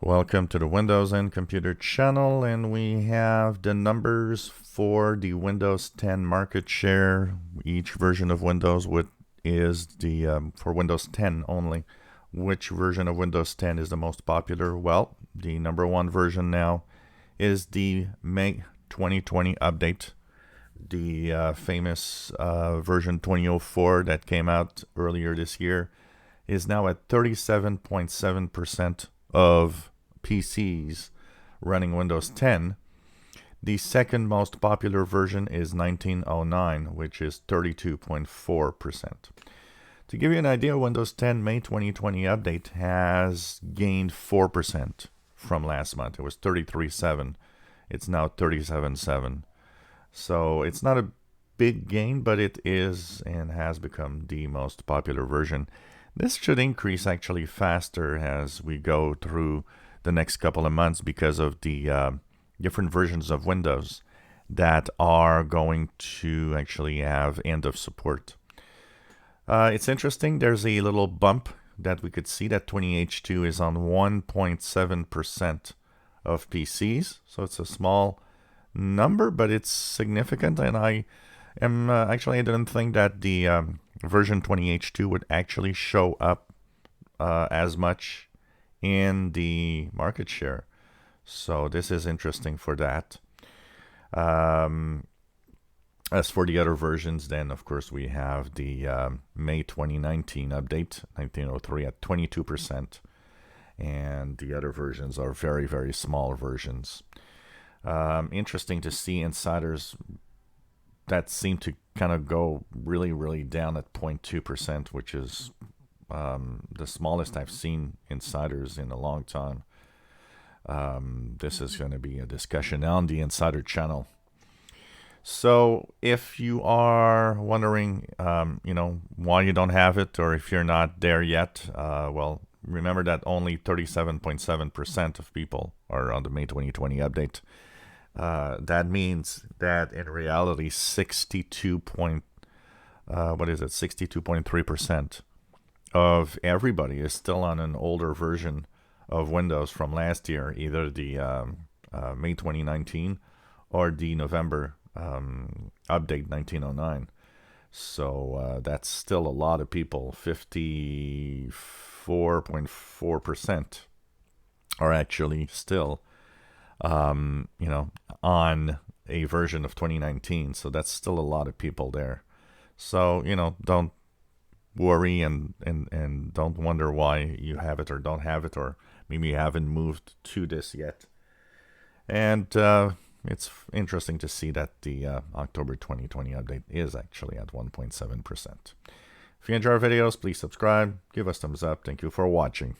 Welcome to the Windows and Computer channel, and we have the numbers for the Windows 10 market share. Each version of Windows is for Windows 10 only. Which version of Windows 10 is the most popular? Well, the number one version now is the May 2020 update. The famous version 2004 that came out earlier this year is now at 37.7% of PCs running Windows 10. The second most popular version is 1909, which is 32.4%. To give you an idea, Windows 10 May 2020 update has gained 4% from last month. It was 33.7. It's now 37.7. So it's not a big gain, but it is and has become the most popular version. This should increase actually faster as we go through the next couple of months because of the different versions of Windows that are going to actually have end of support. It's interesting. There's a little bump that we could see that 20H2 is on 1.7% of PCs. So it's a small number, but it's significant. And I didn't think that the version 20H2 would actually show up as much in the market share. So this is interesting for that. As for the other versions, then of course we have the May 2019 update, 1903 at 22%. And the other versions are very, very small versions. Interesting to see insiders that seem to kind of go really, really down at 0.2%, which is the smallest I've seen insiders in a long time. This is going to be a discussion on the Insider channel. So if you are wondering, why you don't have it, or if you're not there yet, well, remember that only 37.7% of people are on the May 2020 update. That means that in reality, 62.3% of everybody is still on an older version of Windows from last year, either the May 2019 or the November update 1909. So that's still a lot of people. 54.4% are actually still on a version of 2019. So that's still a lot of people there. So, don't worry and don't wonder why you have it or don't have it, or maybe you haven't moved to this yet. And it's interesting to see that the October 2020 update is actually at 1.7%. If you enjoy our videos, please subscribe, give us thumbs up. Thank you for watching.